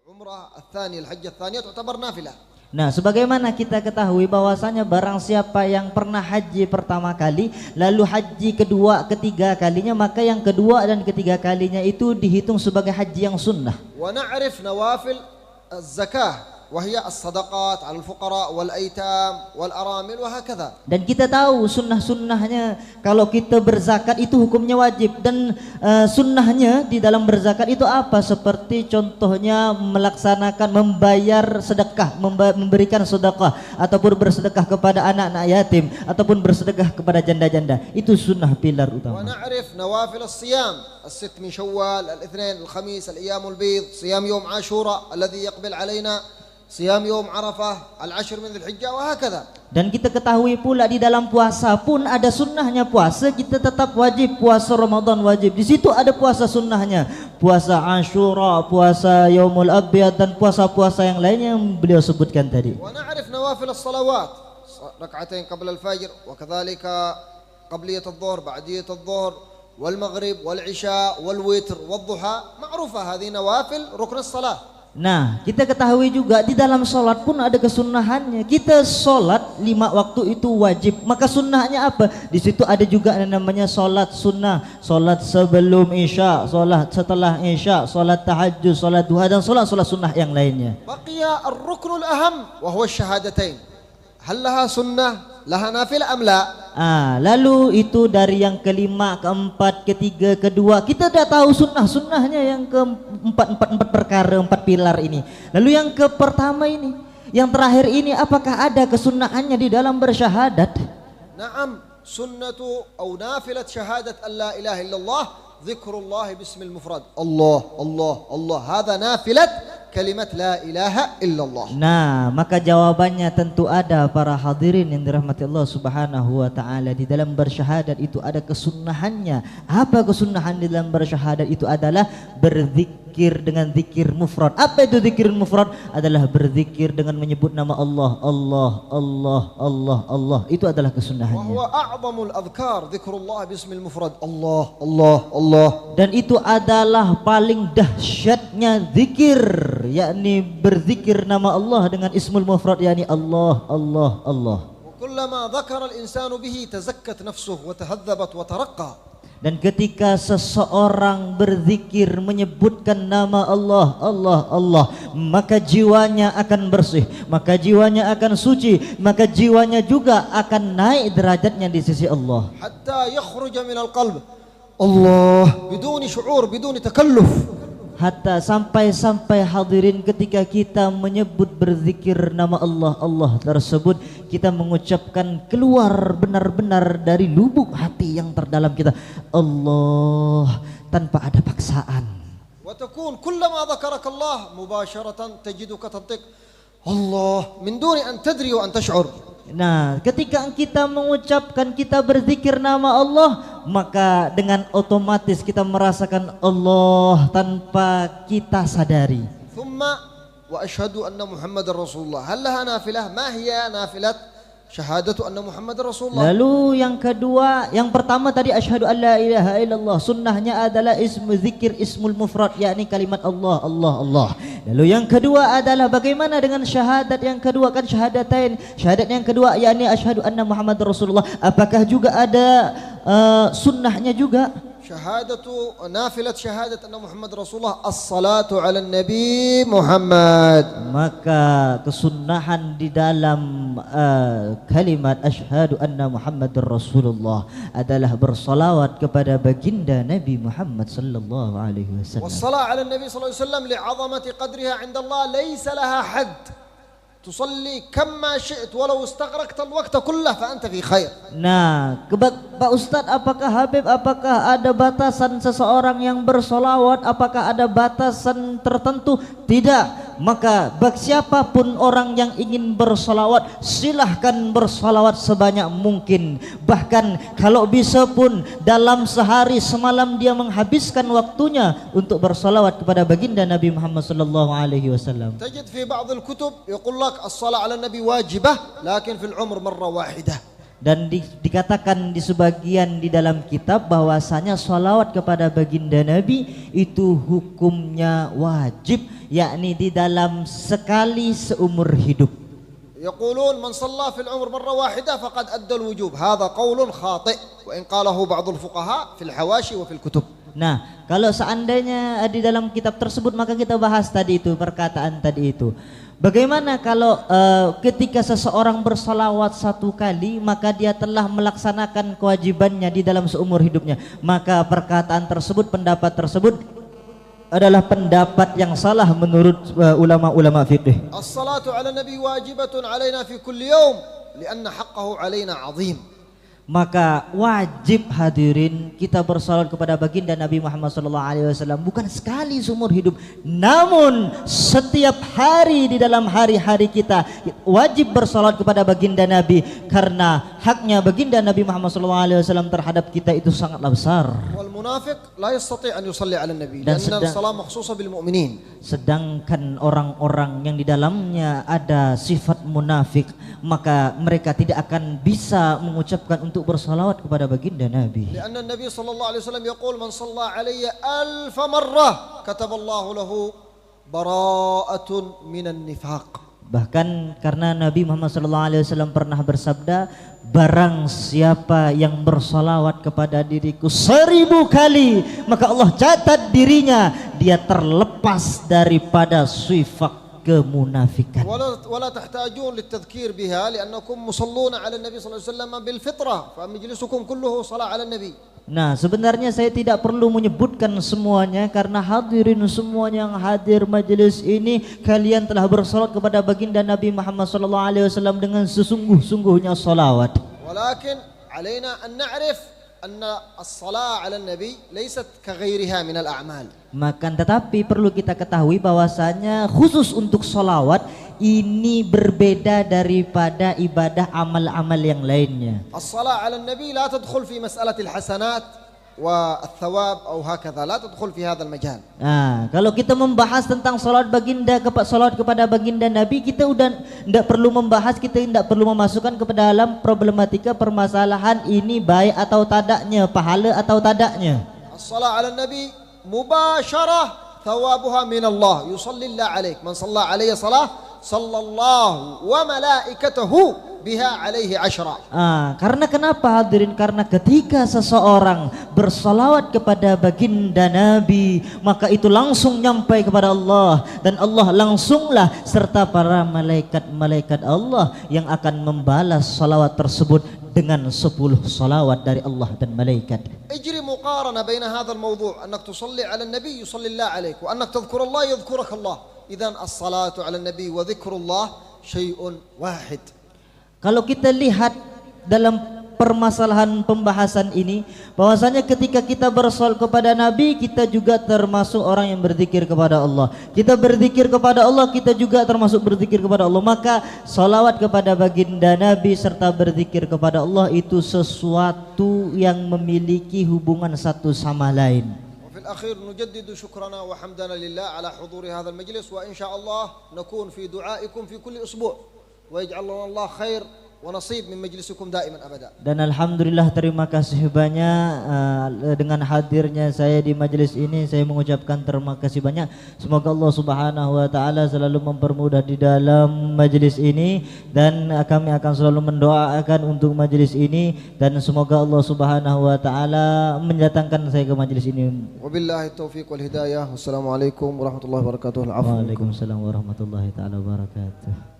Umrah al-thani, al-hajjah al-thaniyah تعتبر nafilah. Nah, sebagaimana kita ketahui bahwasanya barang siapa yang pernah haji pertama kali, lalu haji kedua, ketiga kalinya, maka yang kedua dan ketiga kalinya itu dihitung sebagai haji yang sunnah. Wa na'rif nawafil az-zakah وهي الصدقات على الفقراء والأيتام والأرامل وهكذا. Dan kita tahu sunnah-sunnahnya kalau kita berzakat itu hukumnya wajib, dan sunnahnya di dalam berzakat itu apa? Seperti contohnya melaksanakan membayar sedekah, memberikan sedekah, ataupun bersedekah kepada anak-anak yatim, ataupun bersedekah kepada janda-janda. Itu sunnah pilar utama. ونعرف نوافل الصيام الست من شوال الاثنين الخميس الأيام البيض صيام يوم عاشوراء الذي يقبل علينا صيام يوم عرفة العشر من ذي الحجة وهكذا. Dan kita ketahui pula di dalam puasa pun ada sunnahnya. Puasa kita tetap wajib, puasa Ramadan wajib. Di situ ada puasa sunnahnya, puasa Ashura, puasa Yaumul Abyad, dan puasa-puasa yang lainnya yang beliau sebutkan tadi. ونعرف نوافل الصلوات ركعتين قبل الفجر وكذلك قبلية الظهر بعدية الظهر والمغرب والعشاء والوتر والضحى معروفة هذه نوافل ركن الصلاة. Nah, kita ketahui juga di dalam sholat pun ada kesunahannya. Kita sholat 5 waktu itu wajib. Maka sunnahnya apa? Di situ ada juga yang namanya sholat sunnah. Sholat sebelum isya, sholat setelah isya, sholat tahajud, sholat duha, dan sholat sunnah yang lainnya. Baqiya ar-ruknul aham wa huwa syahadatain. Hal laha sunnah, laha nafilah am la? Lalu itu dari yang kelima, keempat, ketiga, kedua, kita sudah tahu sunnahnya yang keempat perkara, 4 pilar ini. Lalu yang ke pertama ini, yang terakhir ini, apakah ada kesunnahannya di dalam bersyahadat? Naam, sunnatu atau nafilat syahadat an la ilaha illallah dzikrullah bismil mufrad. Allah, Allah, Allah. Hadza nafilat kalimat la ilaha illallah. Nah, maka jawabannya tentu ada para hadirin yang dirahmati Allah Subhanahu wa taala. Di dalam bersyahadat itu ada kesunnahannya. Apa kesunnahan di dalam bersyahadat itu? Adalah berzikir dengan zikir mufrad. Apa itu zikir mufrad? Adalah berzikir dengan menyebut nama Allah, Allah, Allah, Allah, Allah. Itu adalah kesunnahannya. Wa huwa a'zamul adhkar dzikrullah bismil mufrad. Allah, Allah, Allah. Dan itu adalah paling dahsyatnya zikir, yakni berzikir nama Allah dengan ismul mufrad, yakni Allah, Allah, Allah. Kullama dzakara al-insanu bihi tazakkat nafsuhu wa tahadzabat wa taraqqa. Dan ketika seseorang berzikir menyebutkan nama Allah, Allah, Allah, maka jiwanya akan bersih, maka jiwanya akan suci, maka jiwanya juga akan naik derajatnya di sisi Allah. Hatta yakhruja min al-qalb Allah biduni syu'ur, biduni takalluf. Hatta sampai hadirin ketika kita menyebut berzikir nama Allah, Allah tersebut kita mengucapkan keluar benar-benar dari lubuk hati yang terdalam kita, Allah, tanpa ada paksaan. Wa takun kullama dzakaraka Allah mubasharatan tajiduka tantiq Allah min duni an tadri wa an tash'ur. Nah, ketika kita mengucapkan, kita berzikir nama Allah, maka dengan otomatis kita merasakan Allah tanpa kita sadari. Thumma wa ashhadu anna Muhammadar Rasulullah. Hal laha nafilah? Ma hiya nafilat syahadatu anna Muhammadar Rasulullah? Lalu yang kedua, yang pertama tadi asyhadu an la ilaha illallah, sunnahnya adalah zikir ismul mufrad, yakni kalimat Allah, Allah, Allah. Lalu yang kedua adalah bagaimana dengan syahadat yang kedua, kan syahadatain. Syahadat yang kedua yakni asyhadu anna Muhammadar Rasulullah. Apakah juga ada sunnahnya juga? Syahadatu nafilat syahadat anna Muhammad Rasulullah as-salatu ala nabi Muhammad. Maka kesunnahan di dalam kalimat asyhadu anna Muhammadar Rasulullah adalah bersalawat kepada baginda Nabi Muhammad sallallahu alaihi wasallam. Was-salat ala nabi sallallahu alaihi wasallam li'azamati qadriha 'inda Allah laysa laha hadd. Tusalli kamma syi'at walau istaghraqta al-waqta kullah fa anta fi khair. Nah, Pak Ustadz, apakah Habib, apakah ada batasan seseorang yang bersolawat? Apakah ada batasan tertentu? Tidak. Maka bagi siapapun orang yang ingin bersolawat, silahkan bersolawat sebanyak mungkin. Bahkan kalau bisa pun dalam sehari semalam dia menghabiskan waktunya untuk bersolawat kepada baginda Nabi Muhammad sallallahu alaihi wasallam. Tajid fi ba'd al-kutub yaqul lak as-salat ala nabi wajibah lakin fil umr marra wahidah. Dan dikatakan di sebagian di dalam kitab bahwasanya sholawat kepada baginda Nabi itu hukumnya wajib, yakni di dalam sekali seumur hidup. يقولون من صلى في العمر مرة واحدة فقد أدى الوجوب. هذا قول خاطئ وإن قاله بعض الفقهاء في الحواشي وفي الكتب. Nah, kalau seandainya di dalam kitab tersebut, maka kita bahas tadi itu, perkataan tadi itu. Bagaimana kalau ketika seseorang bersalawat satu kali, maka dia telah melaksanakan kewajibannya di dalam seumur hidupnya. Maka perkataan tersebut, pendapat tersebut adalah pendapat yang salah menurut ulama-ulama fikih. As-salatu ala nabi wajibatun alaina fi kulli yawm lianna haqqahu alaina azim. Maka wajib hadirin kita bersalawat kepada baginda Nabi Muhammad SAW bukan sekali seumur hidup, namun setiap hari di dalam hari-hari kita wajib bersalawat kepada baginda Nabi, karena haknya baginda Nabi Muhammad SAW terhadap kita itu sangatlah besar. Wal munafiq la yastati' an yusalli ala nabi lianna as-salah makhsusa bil mu'minin. Sedangkan orang-orang yang di dalamnya ada sifat munafik, maka mereka tidak akan bisa mengucapkan untuk bersalawat kepada baginda Nabi. Karena Nabi sallallahu alaihi wasallam yaqul man shalla alayya 1000 marrah kataballahu lahu bara'atun minan nifaq. Bahkan karena Nabi Muhammad SAW pernah bersabda, barang siapa yang bersalawat kepada diriku 1000 kali, maka Allah catat dirinya dia terlepas daripada sifat kemunafikan. ولا تحتاجون للتذكير بها لأنكم مصلون على النبي صلى الله عليه وسلم بالفطرة فمجلسكم كله صلاة على النبي. Nah, sebenarnya saya tidak perlu menyebutkan semuanya karena hadirin semuanya yang hadir majelis ini, kalian telah bersalat kepada baginda Nabi Muhammad SAW dengan sesungguh-sungguhnya salawat. ولكن علينا أن نعرف أن الصلاة على النبي ليست كغيرها من الأعمال. Maka tetapi perlu kita ketahui bahwasanya khusus untuk sholawat ini berbeda daripada ibadah amal-amal yang lainnya. الصلاة على النبي لا تدخل في مسألة الحسنات والثواب أو هكذا، لا تدخل في هذا المجال. Nah, kalau kita membahas tentang salat kepada baginda Nabi, kita udah tidak perlu membahas, kita tidak perlu memasukkan kepada dalam problematika permasalahan ini baik atau tidaknya, pahala atau tidaknya. الصلاة على النبي مباشرة ثوابها من الله، يصلي الله عليك، من صلى عليه صلاة صلى الله وملائكته biha alaihi ashra. Karena kenapa hadirin? Karena ketika seseorang bersalawat kepada baginda Nabi, maka itu langsung nyampai kepada Allah, dan Allah langsunglah serta para malaikat-malaikat Allah yang akan membalas salawat tersebut dengan 10 salawat dari Allah dan malaikat. اجري مقارنة بين هذا الموضوع أنك تصلي على النبي يصلي الله عليك وأنك تذكر الله يذكرك الله. إذن الصلاة على النبي وذكر الله شيء واحد. Kalau kita lihat dalam permasalahan pembahasan ini, bahwasanya ketika kita bersolat kepada Nabi, kita juga termasuk orang yang berzikir kepada Allah. Kita berzikir kepada Allah, kita juga termasuk berzikir kepada Allah. Maka salawat kepada baginda Nabi serta berzikir kepada Allah itu sesuatu yang memiliki hubungan satu sama lain. وفي الأخير نجدد شكرنا وحمدنا لله على حضور هذا المجلس، وإن شاء الله نكون في دعائكم في كل أسبوع. ويجعلنا الله خير ونصيب من مجلسكم دائما أبدا. Dan alhamdulillah, terima kasih banyak dengan hadirnya saya di majelis ini. Saya mengucapkan terima kasih banyak. Semoga Allah Subhanahu wa taala selalu mempermudah di dalam majelis ini, dan kami akan selalu mendoakan untuk majelis ini, dan semoga Allah Subhanahu wa taala mendatangkan saya ke majelis ini. Wabillahi taufiq wal hidayah. Wassalamualaikum warahmatullahi wabarakatuh. Waalaikumsalam warahmatullahi taala wabarakatuh.